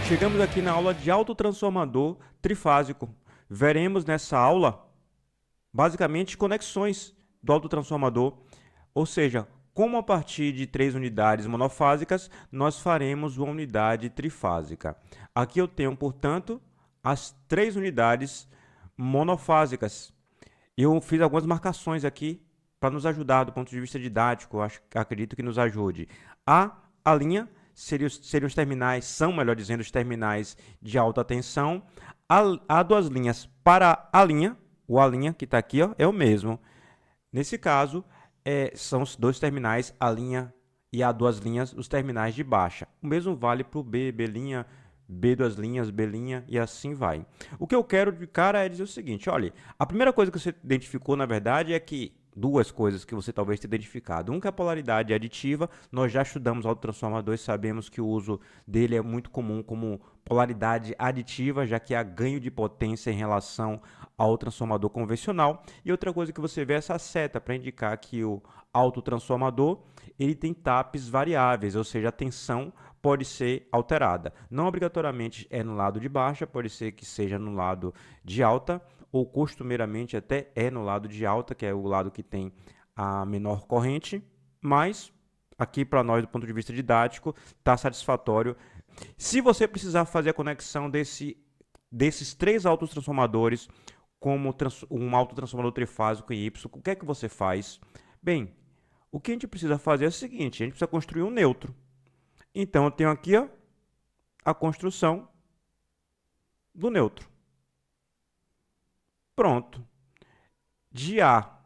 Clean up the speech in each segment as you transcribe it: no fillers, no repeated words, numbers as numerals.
Chegamos aqui na aula de autotransformador trifásico. Veremos nessa aula, basicamente, conexões do autotransformador, ou seja, como a partir de 3 unidades monofásicas, nós faremos uma unidade trifásica. Aqui eu tenho, portanto, as 3 unidades monofásicas. Eu fiz algumas marcações aqui para nos ajudar do ponto de vista didático, acredito que nos ajude. A linha seriam os terminais, são, melhor dizendo, os terminais de alta tensão. Há duas linhas para a linha, o A' que está aqui, ó, é o mesmo. Nesse caso, são os dois terminais, a linha e a duas linhas, os terminais de baixa. O mesmo vale para o B, B', B duas linhas, B' e assim vai. O que eu quero de cara é dizer o seguinte, olha, a primeira coisa que você identificou, na verdade, é que duas coisas que você talvez tenha identificado. Um que é a polaridade aditiva, nós já estudamos autotransformador e sabemos que o uso dele é muito comum como polaridade aditiva, já que há ganho de potência em relação ao transformador convencional. E outra coisa que você vê é essa seta para indicar que o autotransformador ele tem tapes variáveis, ou seja, a tensão pode ser alterada. Não obrigatoriamente é no lado de baixa, pode ser que seja no lado de alta, ou costumeiramente até é no lado de alta, que é o lado que tem a menor corrente, mas aqui para nós, do ponto de vista didático, está satisfatório. Se você precisar fazer a conexão desses 3 autotransformadores como um autotransformador trifásico em Y, o que é que você faz? Bem, o que a gente precisa fazer é o seguinte, a gente precisa construir um neutro. Então, eu tenho aqui ó, a construção do neutro. Pronto. De A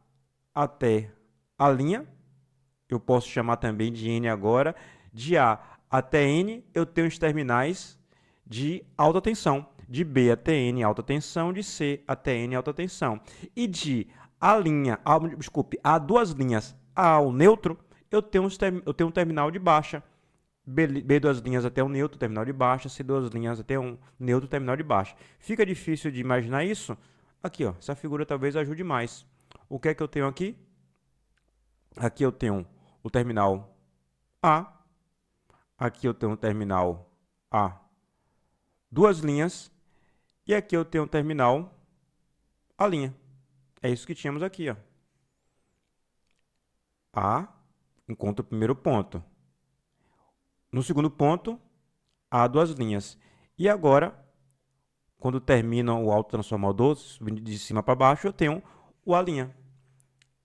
até a linha, eu posso chamar também de N agora, de A até N, eu tenho os terminais de alta tensão. De B até N, alta tensão, de C até N, alta tensão. E de a duas linhas ao neutro, eu tenho um terminal de baixa. B duas linhas até um neutro, terminal de baixa, C duas linhas até um neutro, terminal de baixa. Fica difícil de imaginar isso? Aqui, ó, essa figura talvez ajude mais. O que é que eu tenho aqui? Aqui eu tenho o terminal A, aqui eu tenho o terminal A, duas linhas, e aqui eu tenho o terminal A'. É isso que tínhamos aqui, ó. A encontra o primeiro ponto. No segundo ponto, há duas linhas. E agora, quando termina o autotransformador, subindo de cima para baixo, eu tenho o A'.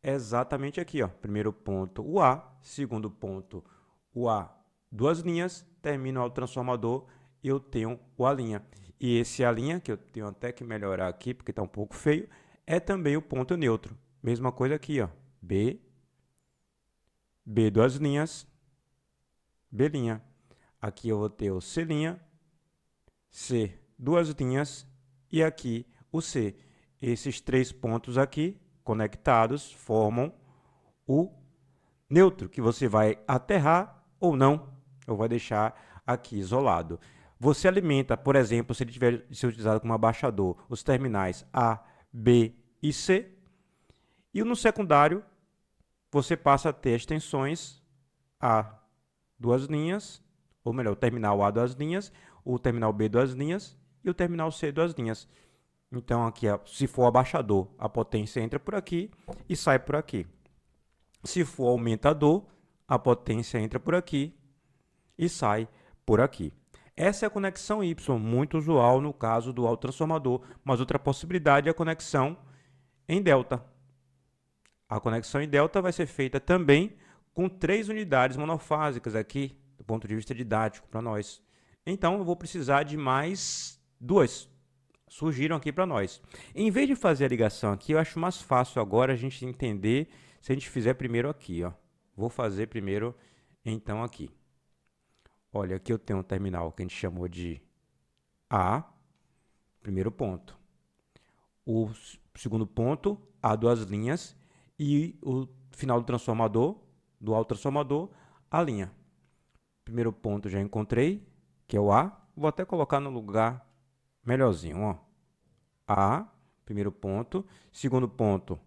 É exatamente aqui, ó. Primeiro ponto, o A. Segundo ponto, o A. Duas linhas, termina o autotransformador e eu tenho o A'. E esse A', que eu tenho até que melhorar aqui, porque está um pouco feio, é também o ponto neutro. Mesma coisa aqui, ó. B, B duas linhas, B'. Aqui eu vou ter o C', C duas linhas e aqui o C. Esses 3 pontos aqui conectados formam o neutro, que você vai aterrar ou não, ou vai deixar aqui isolado. Você alimenta, por exemplo, se ele tiver ser utilizado como abaixador, os terminais A, B e C, e no secundário você passa a ter as tensões A duas linhas, ou melhor, o terminal A duas linhas, o terminal B duas linhas e o terminal C duas linhas. Então, aqui, se for abaixador, a potência entra por aqui e sai por aqui. Se for aumentador, a potência entra por aqui e sai por aqui. Essa é a conexão Y, muito usual no caso do autotransformador, mas outra possibilidade é a conexão em delta. A conexão em delta vai ser feita também com 3 unidades monofásicas aqui, do ponto de vista didático para nós. Então, eu vou precisar de mais 2. Surgiram aqui para nós. Em vez de fazer a ligação aqui, eu acho mais fácil agora a gente entender se a gente fizer primeiro aqui, ó. Vou fazer primeiro, então, aqui. Olha, aqui eu tenho um terminal que a gente chamou de A, primeiro ponto. O segundo ponto, A duas linhas, e o final do transformador, do autotransformador, a linha. Primeiro ponto já encontrei, que é o A. Vou até colocar no lugar melhorzinho, ó. A, primeiro ponto. Segundo ponto,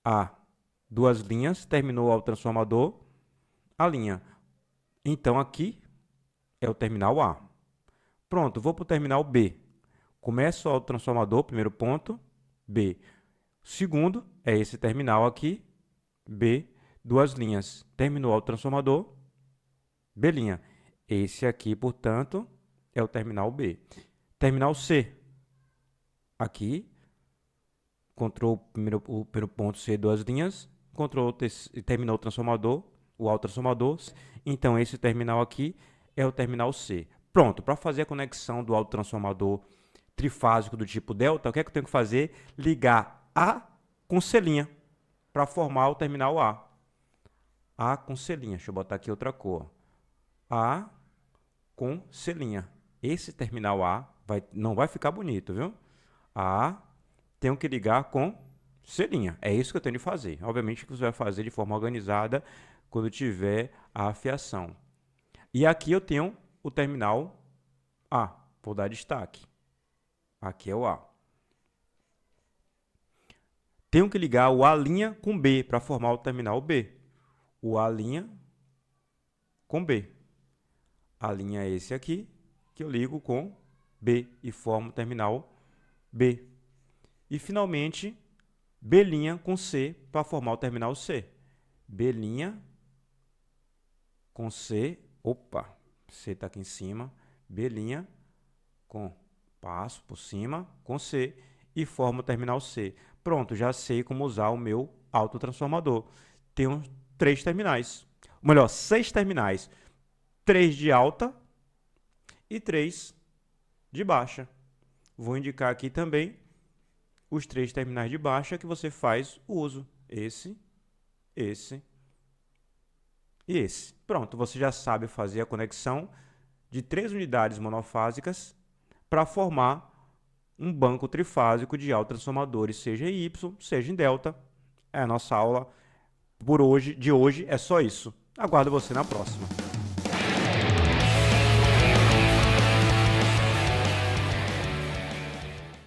A, duas linhas, terminou o autotransformador, a linha. Então, aqui é o terminal A. Pronto, vou para o terminal B. Começo o autotransformador, primeiro ponto, B. Segundo é esse terminal aqui, B, duas linhas. Terminou o autotransformador, B'. Esse aqui, portanto, é o terminal B. Terminal C. Aqui, encontrou o primeiro ponto C, duas linhas. Terminou o transformador, o autotransformador. Então, esse terminal aqui é o terminal C. Pronto, para fazer a conexão do autotransformador trifásico do tipo delta, o que é que eu tenho que fazer? Ligar A com C' para formar o terminal A. A com C'. Deixa eu botar aqui outra cor. A com C'. Esse terminal A não vai ficar bonito, viu? A tenho que ligar com C'. É isso que eu tenho de fazer. Obviamente que você vai fazer de forma organizada quando tiver a afiação. E aqui eu tenho o terminal A. Vou dar destaque. Aqui é o A. Tenho que ligar o A' com B para formar o terminal B. O A' com B. A' é esse aqui, que eu ligo com B e formo o terminal B. E, finalmente, B' com C para formar o terminal C. B' com C. Opa, C está aqui em cima. B' passo por cima com C e formo o terminal C. Pronto, já sei como usar o meu autotransformador. Tenho 3 terminais. Ou melhor, 6 terminais. 3 de alta e 3 de baixa. Vou indicar aqui também os 3 terminais de baixa que você faz uso. Esse e esse. Pronto, você já sabe fazer a conexão de 3 unidades monofásicas para formar um banco trifásico de autotransformadores, seja em Y, seja em delta. A nossa aula de hoje é só isso. Aguardo você na próxima.